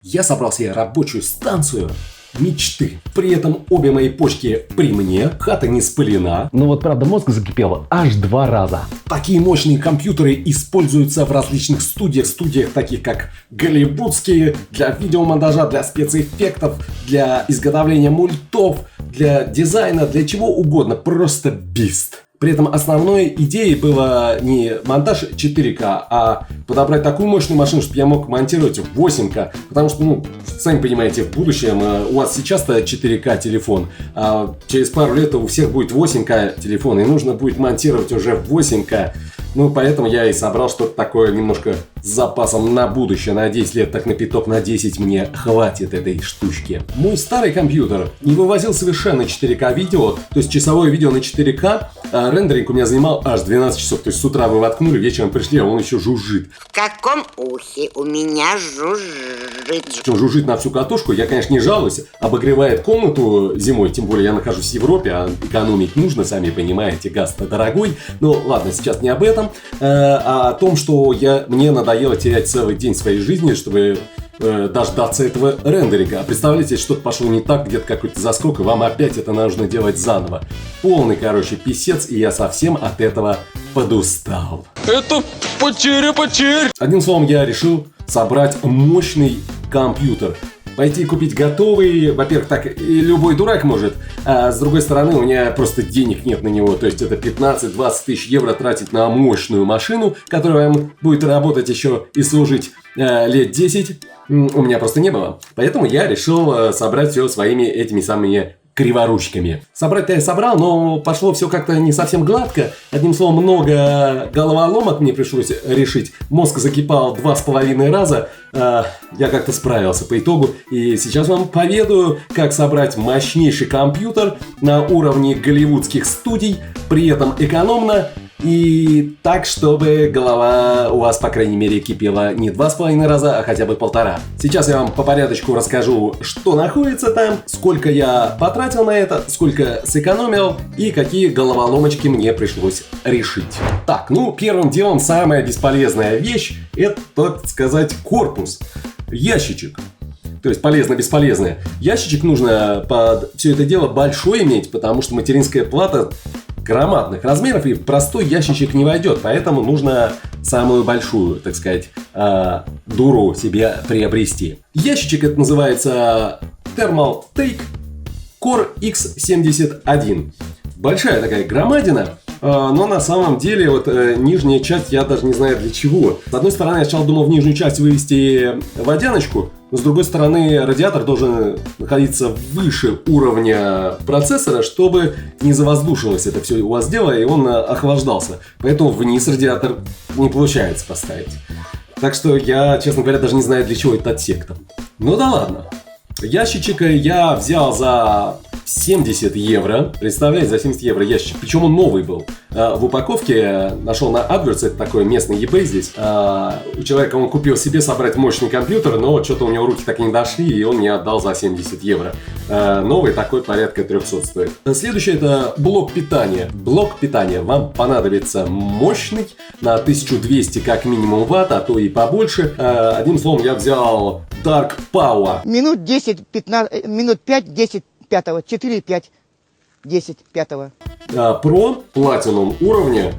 Я собрал себе рабочую станцию мечты. При этом обе мои почки при мне, хата не спылена. Но вот правда мозг закипел аж 2 раза. Такие мощные компьютеры используются в различных студиях таких как голливудские, для видеомонтажа, для спецэффектов, для изготовления мультов, для дизайна, для чего угодно. Просто бист. При этом основной идеей было не монтаж 4К, а подобрать такую мощную машину, чтобы я мог монтировать в 8К. Потому что, сами понимаете, в будущем у вас сейчас-то 4К телефон, а через пару лет у всех будет 8К телефон, и нужно будет монтировать уже в 8К. Поэтому я и собрал что-то такое немножко с запасом на будущее. На 10 лет, так на пяток, на 10 мне хватит этой штучки. Мой старый компьютер не вывозил совершенно 4К видео, то есть часовое видео на 4К, а рендеринг у меня занимал аж 12 часов. То есть с утра вы воткнули, вечером пришли, а он еще жужжит. В каком ухе у меня жужжит? Причем жужжит на всю катушку, я, конечно, не жалуюсь, обогревает комнату зимой, тем более я нахожусь в Европе, а экономить нужно, сами понимаете, газ-то дорогой. Но ладно, сейчас не об этом, а о том, что мне надоело терять целый день своей жизни, чтобы дождаться этого рендеринга. А представляете, что-то пошло не так, где-то какой-то заскок, и вам опять это нужно делать заново. Полный, писец, и я совсем от этого подустал. Это потеря. Одним словом, я решил собрать мощный компьютер. Пойти купить готовый, во-первых, так и любой дурак может, а с другой стороны, у меня просто денег нет на него. То есть это 15-20 тысяч евро тратить на мощную машину, которая вам будет работать еще и служить лет 10, у меня просто не было. Поэтому я решил собрать все своими этими самыми криворучками. Собрать-то я собрал, но пошло все как-то не совсем гладко. Одним словом, много головоломок мне пришлось решить. Мозг закипал 2,5 раза. Я как-то справился по итогу. И сейчас вам поведаю, как собрать мощнейший компьютер на уровне голливудских студий, при этом экономно. И так, чтобы голова у вас, по крайней мере, кипела не 2,5 раза, а хотя бы 1,5. Сейчас я вам по порядочку расскажу, что находится там, сколько я потратил на это, сколько сэкономил и какие головоломочки мне пришлось решить. Так, первым делом самая бесполезная вещь – это, так сказать, корпус. Ящичек. То есть полезно-бесполезное. Ящичек нужно под все это дело большой иметь, потому что материнская плата громадных размеров, и в простой ящичек не войдет, поэтому нужно самую большую, так сказать, дуру себе приобрести. Ящичек это называется Thermaltake Core X71. Большая такая громадина, но на самом деле нижняя часть я даже не знаю для чего. С одной стороны, я сначала думал в нижнюю часть вывести водяночку, но с другой стороны, радиатор должен находиться выше уровня процессора, чтобы не завоздушилось это все у вас дело, и он охлаждался. Поэтому вниз радиатор не получается поставить. Так что я, честно говоря, даже не знаю, для чего этот отсек там. Ну да ладно. Ящичек я взял за 70 евро. Представляете, за 70 евро ящик. Причем он новый был. В упаковке нашел на AdWords, это такой местный eBay здесь. У человека он купил себе собрать мощный компьютер, но что-то у него руки так и не дошли, и он мне отдал за 70 евро. Новый такой порядка 300 стоит. Следующее это блок питания. Блок питания вам понадобится мощный, на 1200 как минимум ватт, а то и побольше. Одним словом, я взял Dark Power. Минут 10, 15, минут 5, 10, 5, 4, 5, 10, 5. Pro Platinum уровня.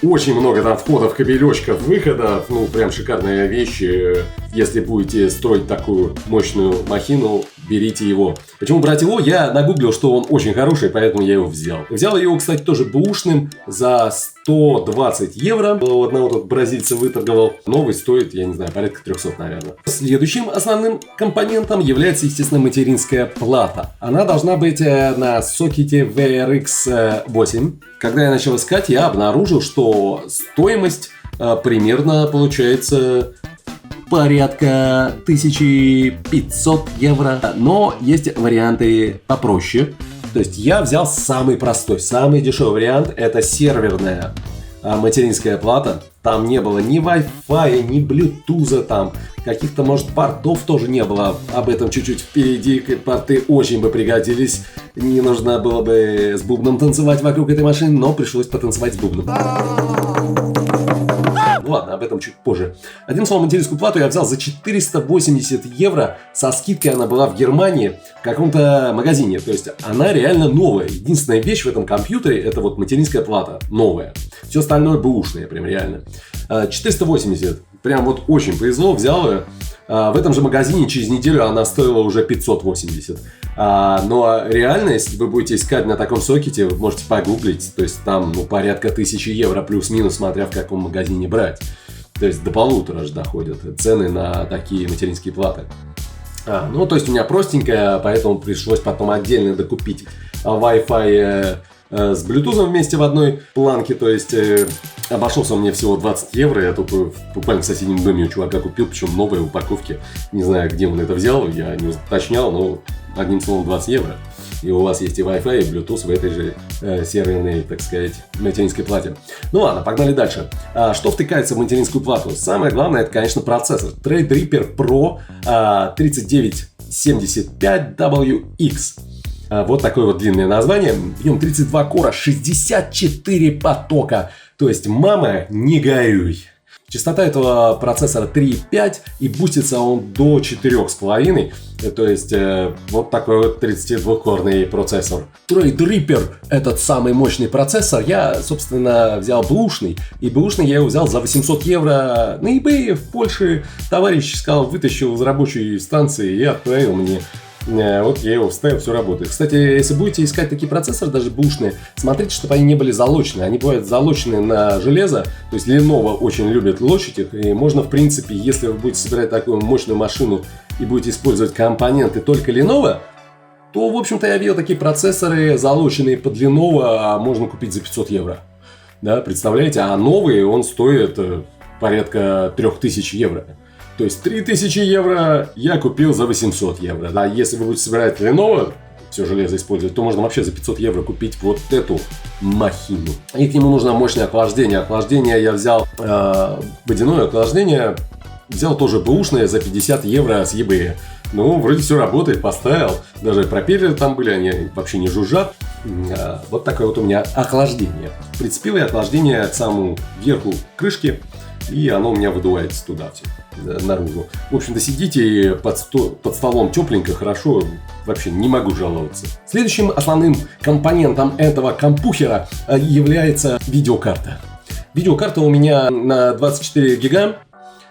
Очень много там входов, кабелечков, выходов. Прям шикарная вещь. Если будете строить такую мощную махину, берите его. Почему брать его? Я нагуглил, что он очень хороший, поэтому я его взял. Взял его, кстати, тоже бэушным за 120 евро. У одного тут бразильца выторговал. Новый стоит, я не знаю, порядка 300, наверное. Следующим основным компонентом является, естественно, материнская плата. Она должна быть на сокете VRX 8. Когда я начал искать, я обнаружил, что стоимость примерно получается порядка 1500 евро. Но есть варианты попроще. То есть я взял самый простой, самый дешевый вариант. Это серверная материнская плата. Там не было ни Wi-Fi, ни Bluetooth, там каких-то, может, портов тоже не было. Об этом чуть-чуть впереди. Порты очень бы пригодились. Не нужно было бы с бубном танцевать вокруг этой машины, но пришлось потанцевать с бубном. ладно, об этом чуть позже. Одним словом, материнскую плату я взял за 480 евро. Со скидкой она была в Германии в каком-то магазине. То есть она реально новая. Единственная вещь в этом компьютере — это вот материнская плата новая. Все остальное бэушное, прям реально. 480. Прям вот очень повезло, взял ее. В этом же магазине через неделю она стоила уже 580. Но реально, если вы будете искать на таком сокете, вы можете погуглить. То есть там порядка 1000 евро плюс-минус, смотря в каком магазине брать. То есть до 1500 же доходят цены на такие материнские платы. Ну, то есть у меня простенькая, поэтому пришлось потом отдельно докупить Wi-Fi с Bluetooth вместе в одной планке. То есть обошелся мне всего 20 евро. Я тут буквально в соседнем доме у чувака купил, причем новые упаковки. Не знаю, где он это взял, я не уточнял, но одним словом 20 евро. И у вас есть и Wi-Fi, и Bluetooth в этой же серверной, так сказать, материнской плате. Ну ладно, погнали дальше. Что втыкается в материнскую плату? Самое главное, это, конечно, процессор. Threadripper Pro 3975WX. Вот такое вот длинное название. В нем 32 кора, 64 потока. То есть, мама, не горюй. Частота этого процессора 3,5 и бустится он до 4,5. То есть, вот такой вот 32-корный процессор. Threadripper, этот самый мощный процессор, я, собственно, взял бэушный. И бэушный я его взял за 800 евро на eBay в Польше. Товарищ сказал, вытащил из рабочей станции и отправил мне. Вот я его вставил, все работает. Кстати, если будете искать такие процессоры, даже бэушные, смотрите, чтобы они не были залочены. Они бывают залочены на железо. То есть Lenovo очень любит лочить их. И можно, в принципе, если вы будете собирать такую мощную машину и будете использовать компоненты только Lenovo, то, в общем-то, я видел такие процессоры, залоченные под Lenovo, можно купить за 500 евро. Да, представляете? А новый он стоит порядка 3000 евро. То есть 3000 евро я купил за 800 евро. Да, если вы будете собирать Lenovo, все железо использовать, то можно вообще за 500 евро купить вот эту махину. И к нему нужно мощное охлаждение. Охлаждение я взял, водяное охлаждение, взял тоже бэушное за 50 евро с eBay. Ну, вроде все работает, поставил. Даже пропеллеры там были, они вообще не жужжат. Вот такое вот у меня охлаждение. Прицепил я охлаждение к самому верху крышки. И оно у меня выдувается туда все, наружу. В общем-то, сидите под столом тепленько, хорошо, вообще не могу жаловаться. Следующим основным компонентом этого компьютера является видеокарта. Видеокарта у меня на 24 гига,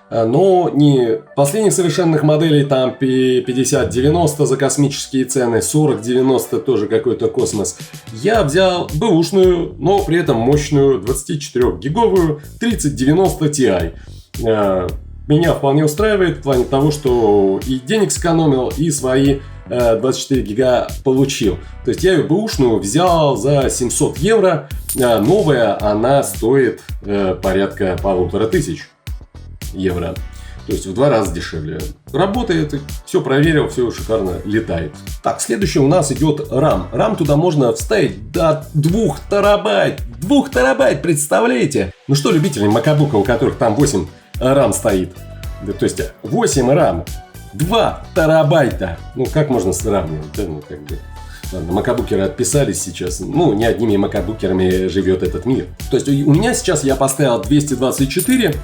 но не последних совершенных моделей, там 5090 за космические цены, 4090 тоже какой-то космос. Я взял бэушную, но при этом мощную 24-гиговую 3090 Ti. Меня вполне устраивает в плане того, что и денег сэкономил, и свои 24 гига получил. То есть я ее бэушную взял за 700 евро, новая она стоит порядка 1500 евро. То есть в 2 раза дешевле. Работает, все проверил, все шикарно летает. Так, следующее у нас идет RAM. RAM туда можно вставить до 2 терабайт. 2 терабайт, представляете? Ну что, любители макабука, у которых там 8 RAM стоит. То есть 8 RAM, 2 терабайта. Ну как можно сравнивать? Да, ну как бы... Ладно, макабукеры отписались сейчас. Ну, не одними макабукерами живет этот мир. То есть у меня сейчас я поставил 224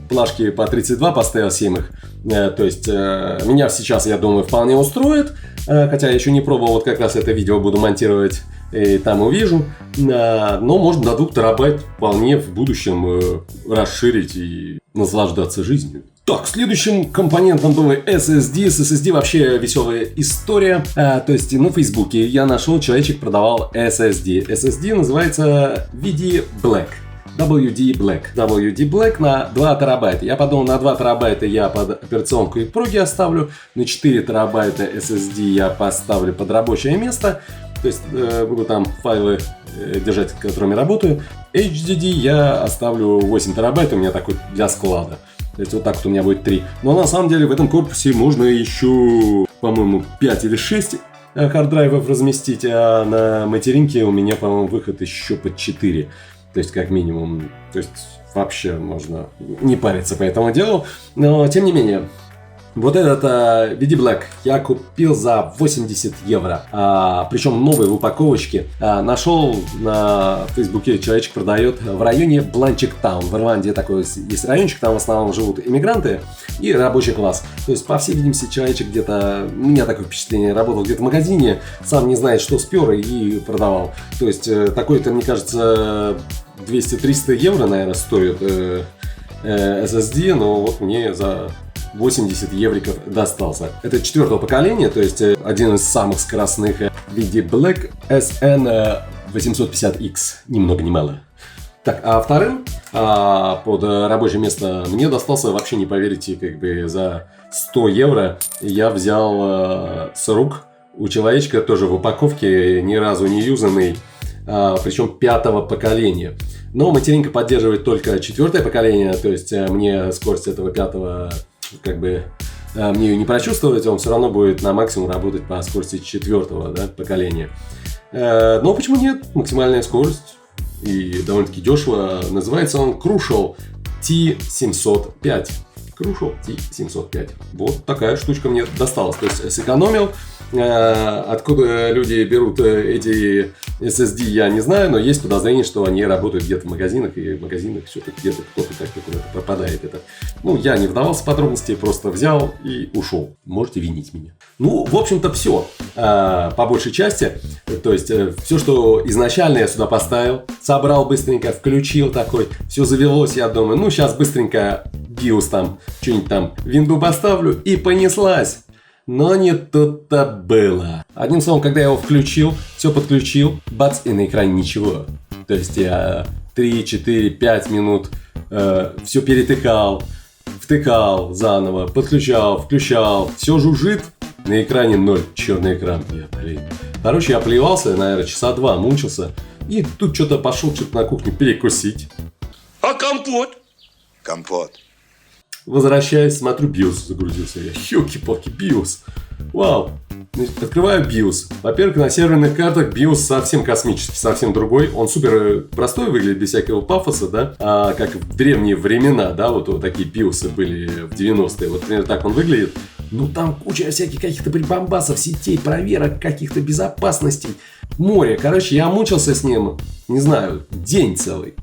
плашки по 32, поставил 7 их. То есть меня сейчас, я думаю, вполне устроит. Хотя я еще не пробовал, вот как раз это видео буду монтировать, и там увижу. Но можно до 2 терабайт вполне в будущем расширить и наслаждаться жизнью. Так, следующим компонентом был SSD. С SSD вообще веселая история. То есть на Фейсбуке я нашел, человечек продавал SSD. SSD называется WD Black. WD Black на 2 терабайта. Я подумал, на 2 терабайта я под операционку и проги оставлю. На 4 терабайта SSD я поставлю под рабочее место. То есть буду там файлы держать, с которыми работаю. HDD я оставлю 8 терабайт. У меня такой для склада. То есть вот так вот у меня будет 3. Но на самом деле в этом корпусе можно еще, по-моему, 5 или 6 харддрайвов разместить. А на материнке у меня, по-моему, выход еще под 4. То есть как минимум. То есть вообще можно не париться по этому делу. Но тем не менее. Вот этот VD Black я купил за 80 евро. Причем новый в упаковочке. Нашел на Фейсбуке, человечек продает в районе Бланчик Таун. В Ирландии такой есть райончик, там в основном живут иммигранты и рабочий класс. То есть, по всей видимости, человечек где-то, у меня такое впечатление, работал где-то в магазине, сам не знает, что спер и продавал. То есть, такой-то, мне кажется, 200-300 евро, наверное, стоит SSD, но вот мне за 80 евриков достался. Это 4-го поколения, то есть один из самых скоростных VD Black SN850X, ни много ни мало. Так, а вторым под рабочее место мне достался, вообще не поверите, как бы за 100 евро я взял с рук у человечка, тоже в упаковке, ни разу не юзанный, причем 5-го поколения. Но материнка поддерживает только 4-е поколение, то есть мне скорость этого 5-го, как бы, мне ее не прочувствовать, он все равно будет на максимум работать по скорости 4-го, да, поколения. Но почему нет? Максимальная скорость и довольно-таки дешево. Называется он Crucial T705. Crucial T705. Вот такая штучка мне досталась. То есть сэкономил. Откуда люди берут эти SSD, я не знаю, но есть подозрение, что они работают где-то в магазинах, и в магазинах все-таки где-то кто-то как-то куда-то пропадает это. Ну, я не вдавался в подробности, просто взял и ушел. Можете винить меня. Ну, в общем-то, все. По большей части. То есть, все, что изначально я сюда поставил, собрал быстренько, включил такой, все завелось, я думаю, ну, сейчас быстренько BIOS там, что-нибудь там, винду поставлю, и понеслась. Но не тут-то было. Одним словом, когда я его включил, все подключил, бац, и на экране ничего. То есть я 3, 4, 5 минут все перетыкал, втыкал заново, подключал, включал, все жужжит, на экране 0, черный экран. Короче, я плевался, наверное, часа 2 мучился, и тут что-то пошел что-то на кухне перекусить. А компот? Компот. Возвращаюсь, смотрю, BIOS загрузился. Я, ёлки-палки, BIOS. Вау. Открываю BIOS. Во-первых, на серверных картах BIOS совсем космический, совсем другой. Он супер простой выглядит, без всякого пафоса, да. Как в древние времена, да, вот такие BIOS были в 90-е. Вот примерно так он выглядит. Ну, там куча всяких каких-то прибамбасов, сетей, проверок, каких-то безопасностей. Море. Короче, я мучился с ним, не знаю, день целый.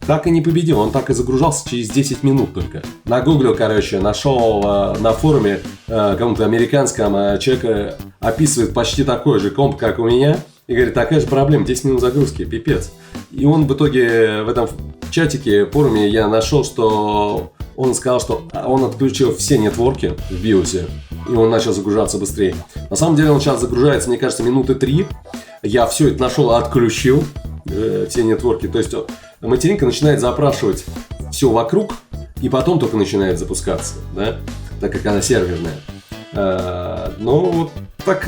Так и не победил, он так и загружался через 10 минут только. Нагуглил, короче, нашел на форуме каком-то американском, человек описывает почти такой же комп, как у меня. И говорит, такая же проблема, 10 минут загрузки, пипец. И он в итоге в этом чатике, форуме я нашел, что он сказал, что он отключил все нетворки в BIOS, и он начал загружаться быстрее. На самом деле он сейчас загружается, мне кажется, минуты 3. Я все это нашел, отключил, все нетворки. То есть материнка начинает запрашивать все вокруг, и потом только начинает запускаться, да, так как она серверная. Но вот так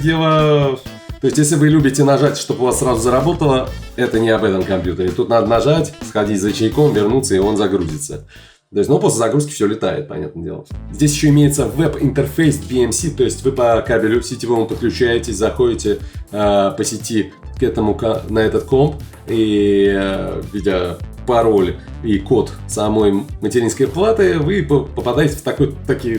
дело. То есть, если вы любите нажать, чтобы у вас сразу заработало, это не об этом компьютере. Тут надо нажать, сходить за чайком, вернуться, и он загрузится. То есть, но после загрузки все летает, понятное дело. Здесь еще имеется веб-интерфейс BMC, то есть вы по кабелю сетевому подключаетесь, заходите по сети к этому, на этот комп, и введя пароль и код самой материнской платы, вы попадаете в такой,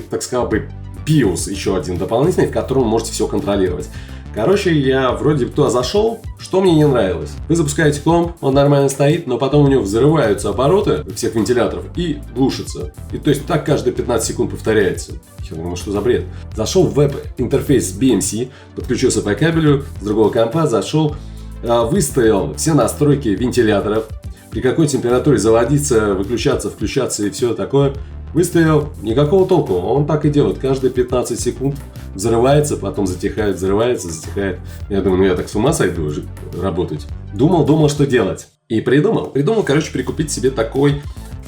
так сказать, BIOS, еще один дополнительный, в котором вы можете все контролировать. Короче, я вроде бы туда зашел, что мне не нравилось. Вы запускаете комп, он нормально стоит, но потом у него взрываются обороты всех вентиляторов и глушится. И то есть так каждые 15 секунд повторяется. Я думаю, что за бред. Зашел в веб-интерфейс BMC, подключился по кабелю с другого компа, зашел, выставил все настройки вентиляторов, при какой температуре заводиться, выключаться, включаться и все такое. Выставил, никакого толку. Он так и делает. Каждые 15 секунд взрывается, потом затихает, взрывается, затихает. Я думаю, ну я так с ума сойду уже работать. Думал, что делать. И придумал, короче, прикупить себе такой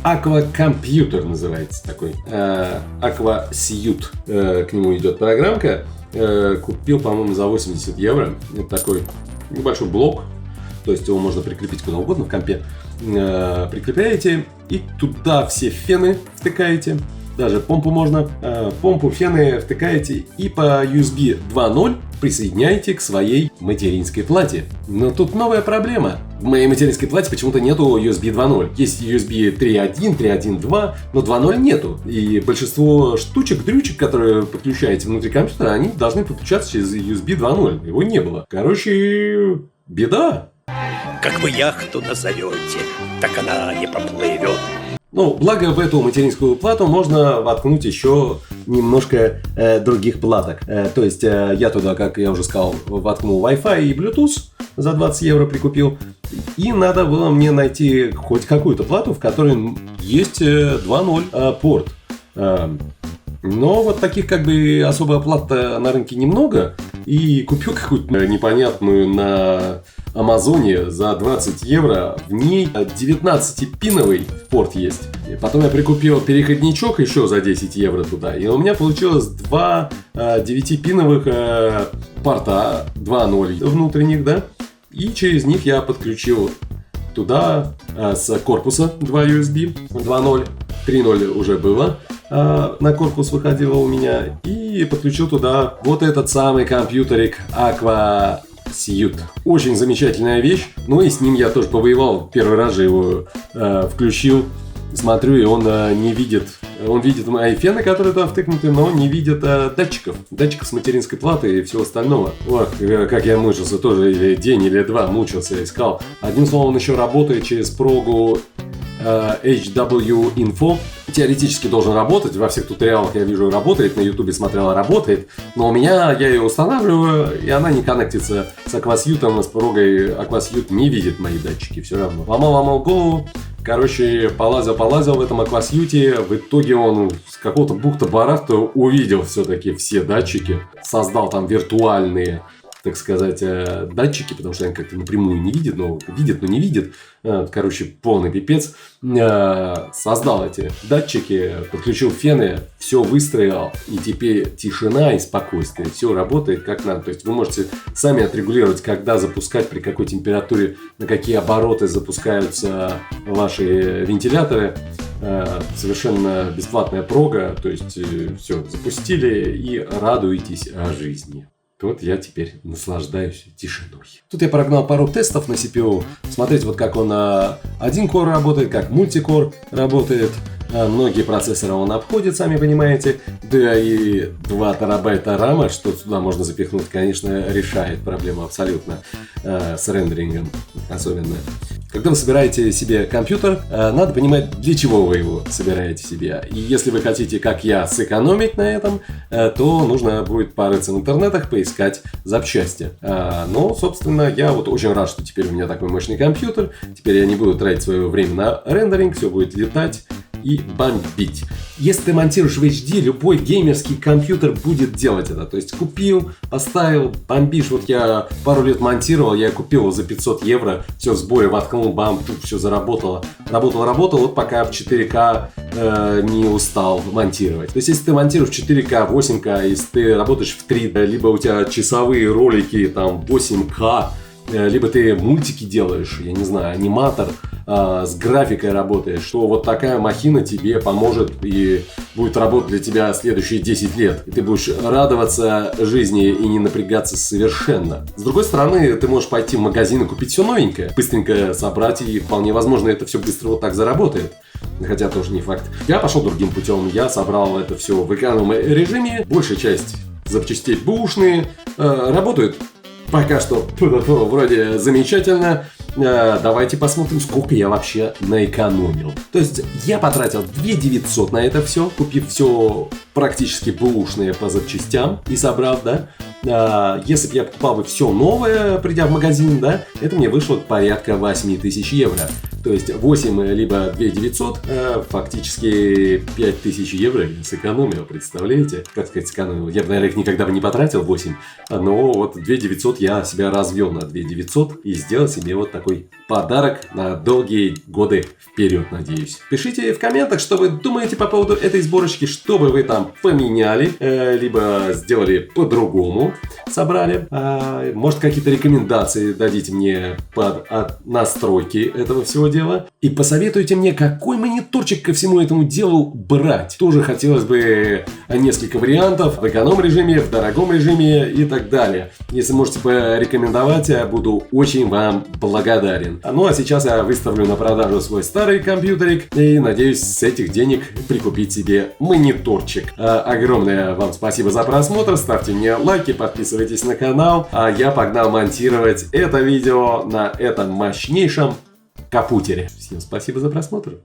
аквакомпьютер, называется такой. AquaSuite. К нему идет программка. Купил, по-моему, за 80 евро. Это такой небольшой блок. То есть его можно прикрепить куда угодно в компе. Прикрепляете и туда все фены втыкаете. даже помпу можно. Помпу, фены втыкаете и по USB 2.0 присоединяете к своей материнской плате. Но тут новая проблема. В моей материнской плате почему-то нету USB 2.0. Есть USB 3.1, 3.1.2, но 2.0 нету. И большинство дрючек, которые подключаете внутри компьютера, они должны подключаться через USB 2.0. Его не было. Короче, беда. Как вы яхту назовете, так она не поплывет. Ну, благо в эту материнскую плату можно воткнуть еще немножко других платок. То есть я туда, как я уже сказал, воткнул Wi-Fi и Bluetooth, за 20 евро прикупил. И надо было мне найти хоть какую-то плату, в которой есть 2.0 порт. Но вот таких как бы особо плат на рынке немного. И купил какую-то непонятную на Амазоне за 20 евро. В ней 19-пиновый порт есть. И потом я прикупил переходничок еще за 10 евро туда. И у меня получилось 2 9-пиновых порта 2.0 внутренних, да. И через них я подключил туда с корпуса 2 USB 2.0. 3.0 уже было. На корпус выходило у меня. И подключил туда вот этот самый компьютерик AquaSuit. Очень замечательная вещь. Ну и с ним я тоже повоевал. Первый раз же его включил. Смотрю, и он не видит. Он видит мои фены, которые туда втыкнуты, но не видит датчиков. Датчиков с материнской платы и всего остального. Ох, как я мучился тоже. Или день, или два мучился, искал. Одним словом, он еще работает через прогу HW Info. Теоретически должен работать. Во всех туториалах я вижу, работает. На ютубе смотрел, работает. Но у меня, я ее устанавливаю, и она не коннектится с AquaSuit. С порогой AquaSuit не видит мои датчики все равно. Ломал голову. Короче, полазил в этом AquaSuit. В итоге он с какого-то бухта-барахта увидел все-таки все датчики. Создал там виртуальные, так сказать, датчики, потому что они как-то напрямую не видят, но не видят. Короче, полный пипец. Создал эти датчики, подключил фены, все выстроил, и теперь тишина и спокойствие. Все работает как надо. То есть вы можете сами отрегулировать, когда запускать, при какой температуре, на какие обороты запускаются ваши вентиляторы. Совершенно бесплатная прога. То есть все, запустили и радуетесь жизни. Вот я теперь наслаждаюсь тишиной. Тут я прогнал пару тестов на CPU. Смотреть, вот как он один кор работает, как мультикор работает. Многие процессоры он обходит, сами понимаете. Да и 2 терабайта рама, что сюда можно запихнуть, конечно, решает проблему абсолютно. С рендерингом особенно. Когда вы собираете себе компьютер, надо понимать, для чего вы его собираете себе. И если вы хотите, как я, сэкономить на этом, то нужно будет порыться в интернетах, поискать запчасти. Но, собственно, я вот очень рад, что теперь у меня такой мощный компьютер. Теперь я не буду тратить свое время на рендеринг, все будет летать и бомбить. Если ты монтируешь в HD, любой геймерский компьютер будет делать это. То есть купил, поставил, бомбишь. Вот я пару лет монтировал, я купил его за 500 евро, все в сборе, воткнул, бам, тут все заработало. Работало, вот пока в 4К не устал монтировать. То есть если ты монтируешь в 4К, 8К, если ты работаешь в 3D, либо у тебя часовые ролики там 8К, либо ты мультики делаешь, я не знаю, аниматор, с графикой работаешь, что вот такая махина тебе поможет и будет работать для тебя следующие 10 лет. И ты будешь радоваться жизни и не напрягаться совершенно. С другой стороны, ты можешь пойти в магазин и купить все новенькое, быстренько собрать, и вполне возможно это все быстро вот так заработает. Хотя тоже не факт. Я пошел другим путем, я собрал это все в эконом-режиме. Большая часть запчастей бэушные, работают пока что вроде замечательно. Давайте посмотрим, сколько я вообще наэкономил. То есть я потратил 2900 на это все, купив все практически бэушные по запчастям и собрав, да. Если бы я покупал бы все новое, придя в магазин, да, это мне вышло порядка 8000 евро. То есть 8 либо 2900, фактически 5000 евро я сэкономил, представляете? Как сказать, сэкономил? Я бы, наверное, их никогда бы не потратил, 8. Но вот 2900 я себя развел на 2900 и сделал себе вот такой подарок на долгие годы вперед, надеюсь. Пишите в комментах, что вы думаете по поводу этой сборочки, что бы вы там поменяли, либо сделали по-другому. видео собрали. Может, какие-то рекомендации дадите мне под настройки этого всего дела. И посоветуйте мне, какой мониторчик ко всему этому делу брать. Тоже хотелось бы несколько вариантов в эконом-режиме, в дорогом режиме и так далее. Если можете порекомендовать, я буду очень вам благодарен. Ну а сейчас я выставлю на продажу свой старый компьютерик и надеюсь с этих денег прикупить себе мониторчик. Огромное вам спасибо за просмотр, ставьте мне лайки, подписывайтесь на канал, а я погнал монтировать это видео на этом мощнейшем компьютере. Всем спасибо за просмотр.